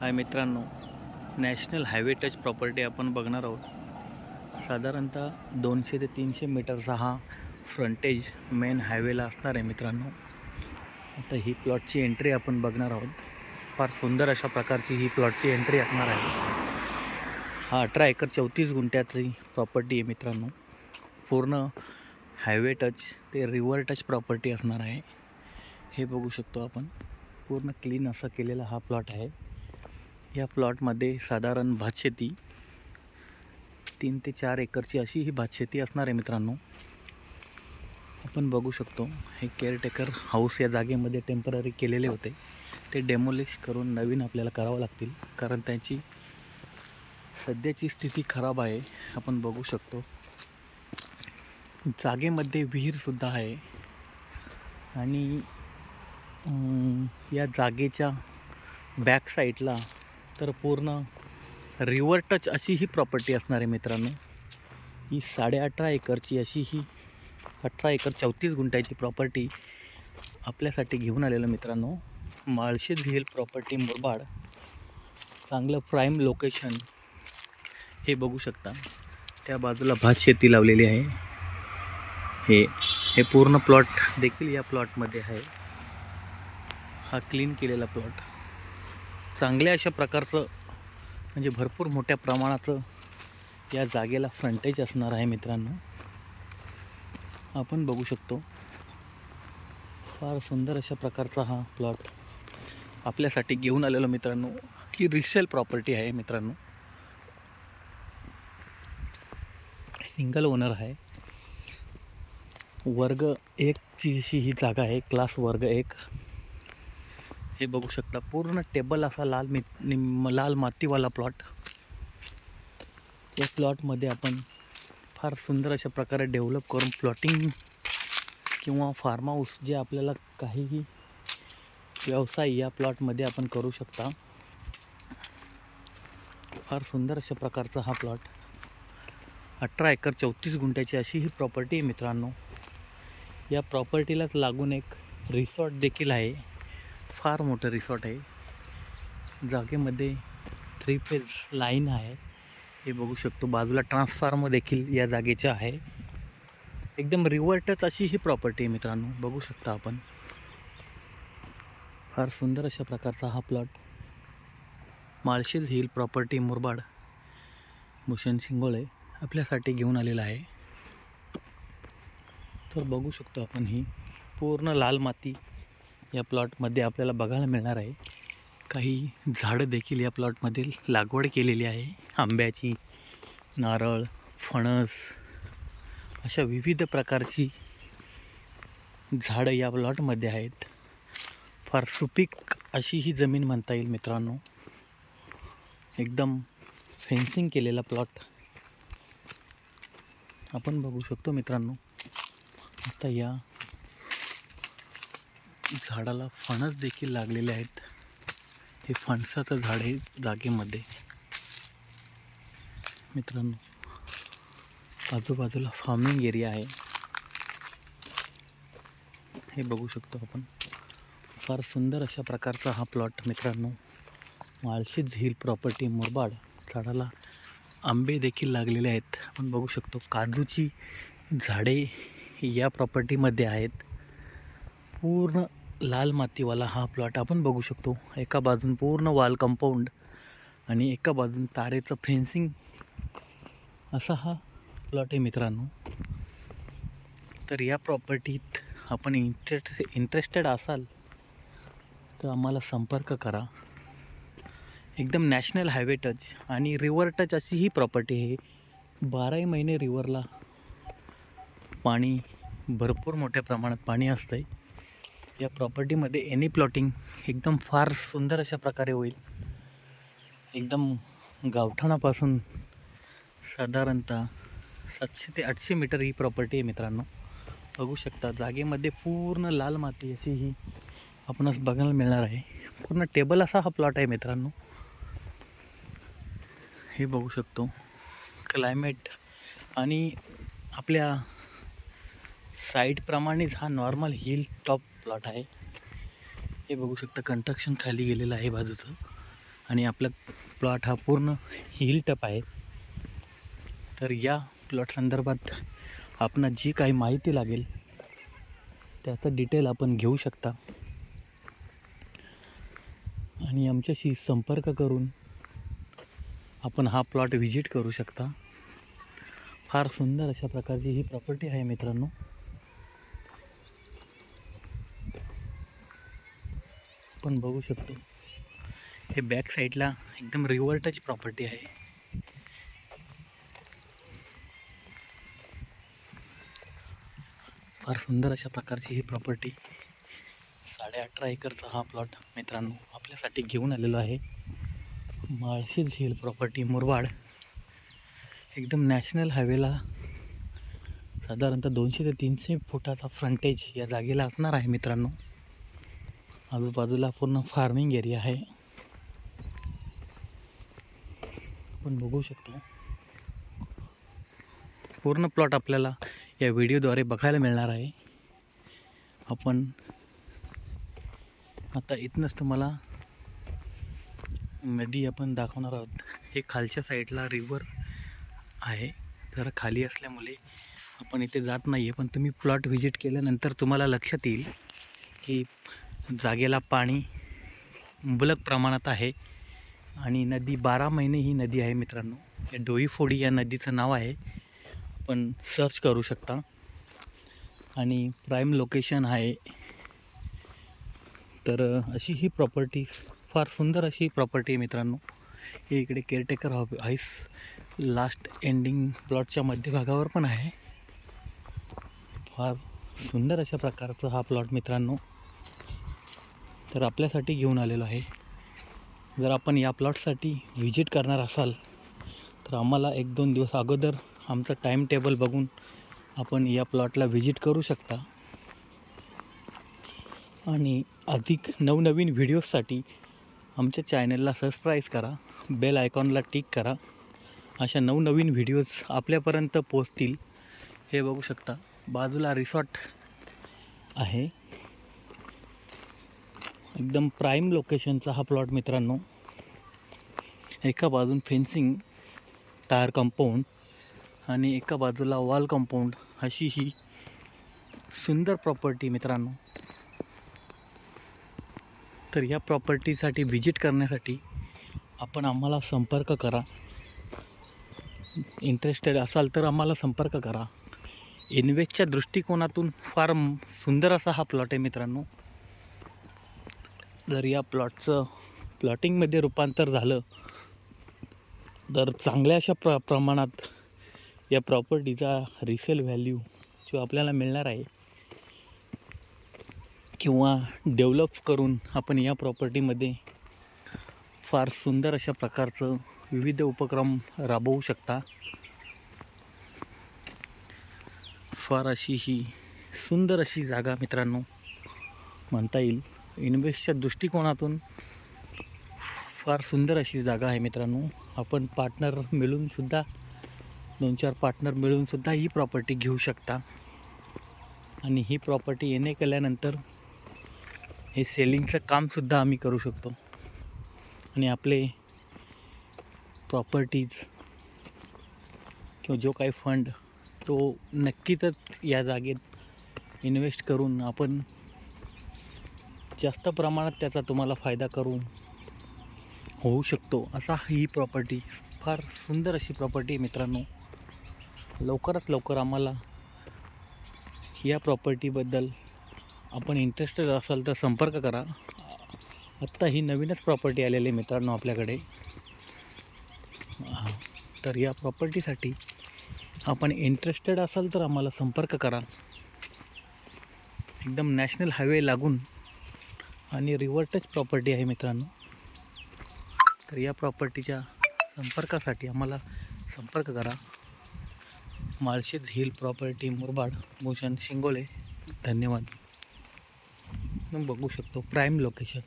हाय मित्रांनो, national highway touch property आपण बघणार आहोत. साधारणतः 200 ते 300 मीटरचा हा फ्रंटेज मेन हायवेला असणार आहे मित्रांनो. आता ही प्लॉटची एंट्री आपण बघणार आहोत. फार सुंदर अशा प्रकारची ही प्लॉटची एंट्री असणार आहे. हा 18 एकर 34 गुंठ्याची प्रॉपर्टी आहे मित्रांनो. पूर्ण हायवे टच ते रिव्हर टच प्रॉपर्टी असणार आहे. हे बघू शकतो आपण. पूर्ण क्लीन असा केलेला हा प्लॉट आहे. या प्लॉटमध्ये साधारण भातशेती 3 ते 4 एकरची अशी ही भातशेती असणार आहे मित्रांनो. आपण बघू शकतो हे केअरटेकर हाऊस या जागेमध्ये टेम्पररी केलेले होते. ते डेमोलिश करून नवीन आपल्याला करावं लागतील, कारण त्यांची सध्याची स्थिती खराब आहे. आपण बघू शकतो जागेमध्ये विहीरसुद्धा आहे आणि या जागेच्या बॅक साईडला तर पूर्ण रिव्हर टच अशी ही प्रॉपर्टी असणार आहे मित्रांनो. ही 18.5 एकरची अशी ही 18 एकर 34 गुंठ्याची प्रॉपर्टी आपल्यासाठी घेऊन आलेलं मित्रांनो. Malshej hill property Murbad. चांगलं प्राईम लोकेशन हे बघू शकता. त्या बाजूला भात शेती लावलेली आहे. हे पूर्ण प्लॉट देखील या प्लॉटमध्ये आहे. हा क्लीन केलेला प्लॉट चांगल्या अशा प्रकारचं म्हणजे भरपूर मोठ्या प्रमाणाचं या जागेला फ्रंटेज असणार आहे मित्रांनो. आपण बघू शकतो फार सुंदर अशा प्रकारचा हा प्लॉट आपल्यासाठी घेऊन आलेलो मित्रांनो. ही रिसेल प्रॉपर्टी आहे मित्रांनो. सिंगल ओनर आहे. वर्ग 1ची अशी ही जागा आहे. क्लास वर्ग 1. हे बघू शकता पूर्ण टेबल असा लाल मातीवाला प्लॉट. या प्लॉटमध्ये आपण फार सुंदर अशा प्रकारे डेव्हलप करून प्लॉटिंग किंवा फार्म हाऊस जे आपल्याला काहीही व्यवसाय या प्लॉटमध्ये आपण करू शकता. फार सुंदर अशा प्रकारचा हा प्लॉट 18 एकर 34 गुंठ्याची अशी ही प्रॉपर्टी आहे मित्रांनो. या प्रॉपर्टीलाच लागून एक रिसॉर्ट देखील आहे. फार मोठं रिसॉर्ट आहे. जागेमध्ये 3 फेज लाईन आहे. हे बघू शकतो. बाजूला ट्रान्सफॉर्मर देखील या जागेचे आहे. एकदम रिव्हर टच अशी ही प्रॉपर्टी आहे मित्रांनो. बघू शकता आपण. फार सुंदर अशा प्रकारचा हा plot Malshej hill property Murbad Bhushan Shingole आपल्यासाठी घेऊन आलेला आहे. तर बघू शकतो आपण ही पूर्ण लाल माती या प्लॉटमध्ये आपल्याला बघायला मिळणार आहे. काही झाडं देखील या प्लॉटमध्ये लागवड केलेली आहे. आंब्याची, नारळ, फणस अशा विविध प्रकारची झाडं या प्लॉटमध्ये आहेत. फार सुपीक अशी ही जमीन म्हणता येईल मित्रांनो. एकदम फेन्सिंग केलेला प्लॉट आपण बघू शकतो मित्रांनो. आता या झाडाला फणस देखील लागलेले आहेत. हे फणसाचं झाड आहे जागेमध्ये मित्रांनो. आजूबाजूला फार्मिंग एरिया आहे. हे बघू शकतो आपण. फार सुंदर अशा प्रकारचा हा प्लॉट मित्रांनो. Malshej hill property Murbad. झाडाला आंबे देखील लागलेले आहेत. आपण बघू शकतो काजूची झाडे या प्रॉपर्टीमध्ये आहेत. पूर्ण लाल मातीवाला हा प्लॉट आपण बघू शकतो. एका बाजून पूर्ण वाल कंपाऊंड आणि एका बाजून तारेचं फेन्सिंग असा हा प्लॉट आहे मित्रांनो. तर या प्रॉपर्टीत आपण इंटरेस्टेड असाल तर आम्हाला संपर्क करा. एकदम नॅशनल हायवे टच आणि रिव्हर टच अशी ही प्रॉपर्टी आहे. 12 महिने रिव्हरला पाणी भरपूर मोठ्या प्रमाणात पाणी असतं आहे. या प्रॉपर्टीमध्ये एनी प्लॉटिंग एकदम फार सुंदर अशा प्रकारे होईल. एकदम गावठाणापासून साधारणतः 700 ते 800 मीटर ही प्रॉपर्टी आहे मित्रांनो. बघू शकता जागेमध्ये पूर्ण लाल माती अशी ही आपणास बघायला मिळणार आहे. पूर्ण टेबल असा हा प्लॉट आहे मित्रांनो. हे बघू शकतो क्लायमेट आणि आपल्या साईडप्रमाणेच हा नॉर्मल हिल टॉप प्लॉट आहे. हे बघू शकता कंस्ट्रक्शन खाली गेलेलं आहे बाजूचं. आणि आपला प्लॉट हा पूर्ण हिल टप आहे. तर या प्लॉट संदर्भात आपण जी काही माहिती लागेल त्याचं डिटेल आपण घेऊ शकता आणि आमच्याशी संपर्क करून आपण हा प्लॉट व्हिजिट करू शकता. फार सुंदर अशा प्रकारची ही प्रॉपर्टी आहे मित्रांनो. आपण बघू शकतो हे बॅक साईडला एकदम रिव्हर टच प्रॉपर्टी आहे. फार सुंदर अशा प्रकारची ही प्रॉपर्टी 18.5 एकरचा हा प्लॉट मित्रांनो आपल्यासाठी घेऊन आलेलो आहे. Malshej hill property Murbad. एकदम नॅशनल हायवेला साधारणतः 200 ते 300 फुटाचा फ्रंटेज या जागेला असणार आहे मित्रांनो. आजूबाजूला पूर्ण फार्मिंग एरिया आहे. आपण बघू शकतो पूर्ण प्लॉट आपल्याला या व्हिडिओद्वारे बघायला मिळणार आहे. आपण आता इथनंच तुम्हाला नदी आपण दाखवणार आहोत. हे खालच्या साईडला रिव्हर आहे. जरा खाली असल्यामुळे आपण इथे जात नाही आहे, पण तुम्ही प्लॉट व्हिजिट केल्यानंतर तुम्हाला लक्षात येईल की जागेला पाणी मुबलक प्रमाणात आहे आणि नदी 12 महिने ही नदी आहे मित्रांनो. या डोईफोडी या नदीचं नाव आहे. आपण सर्च करू शकता आणि प्राईम लोकेशन आहे. तर अशी ही प्रॉपर्टी फार सुंदर अशी प्रॉपर्टी आहे मित्रांनो. हे इकडे केअरटेकर हाऊस लास्ट एंडिंग प्लॉटच्या मध्यभागावर पण आहे. फार सुंदर अशा प्रकारचा हा प्लॉट मित्रांनो तर आपल्यासाठी घेऊन आलेलो आहे. जर आपण या प्लॉटसाठी व्हिजिट करणार असाल तर आम्हाला 1-2 दिवस अगोदर आमचं टाईम टेबल बघून आपण या प्लॉटला व्हिजिट करू शकता. आणि अधिक नवनवीन व्हिडिओजसाठी आमच्या चॅनलला सबस्क्राईब करा, बेल आयकॉनला टिक करा. अशा नवनवीन व्हिडिओज आपल्यापर्यंत पोचतील. हे बघू शकता बाजूला रिसॉर्ट आहे. एकदम प्राईम लोकेशनचा हा प्लॉट मित्रांनो. एका बाजून फेन्सिंग टायर कंपाऊंड आणि एका बाजूला वॉल कंपाऊंड अशी ही सुंदर प्रॉपर्टी मित्रांनो. तर या प्रॉपर्टीसाठी व्हिजिट करण्यासाठी आपण आम्हाला संपर्क करा. इंटरेस्टेड असाल तर आम्हाला संपर्क करा. इन्व्हेस्टच्या दृष्टिकोनातून फार सुंदर असा हा प्लॉट आहे मित्रांनो. जर या प्लॉटचं प्लॉटिंगमध्ये रूपांतर झालं तर चांगल्या अशा प्रमाणात या प्रॉपर्टीचा रिसेल व्हॅल्यू जो आपल्याला मिळणार आहे किंवा डेव्हलप करून आपण या प्रॉपर्टीमध्ये फार सुंदर अशा प्रकारचं विविध उपक्रम राबवू शकता. फार अशी ही सुंदर अशी जागा मित्रांनो म्हणता येईल. इन्व्हेस्टच्या दृष्टिकोनातून फार सुंदर अशी जागा आहे मित्रांनो. आपण पार्टनर मिळूनसुद्धा 2-4 पार्टनर मिळूनसुद्धा ही प्रॉपर्टी घेऊ शकता आणि ही प्रॉपर्टी येणे केल्यानंतर हे सेलिंगचं कामसुद्धा आम्ही करू शकतो आणि आपले प्रॉपर्टीज किंवा जो काही फंड तो नक्कीच या जागेत इन्व्हेस्ट करून आपण जास्त प्रमाणात त्याचा तुम्हाला फायदा करून होऊ शकतो. असा ही प्रॉपर्टी फार सुंदर अशी प्रॉपर्टी आहे मित्रांनो. लवकरात लवकर आम्हाला या प्रॉपर्टीबद्दल आपण इंटरेस्टेड असाल तर संपर्क करा. आत्ता ही नवीनच प्रॉपर्टी आलेली आहे मित्रांनो आपल्याकडे. तर या प्रॉपर्टीसाठी आपण इंटरेस्टेड असाल तर आम्हाला संपर्क करा. एकदम नॅशनल हायवे लागून आणि रिव्हर टच प्रॉपर्टी आहे मित्रांनो. तर या प्रॉपर्टीच्या संपर्कासाठी आम्हाला संपर्क करा. Malshej hill property Murbad, Bhushan Shingole. धन्यवाद. बघू शकतो प्राईम लोकेशन.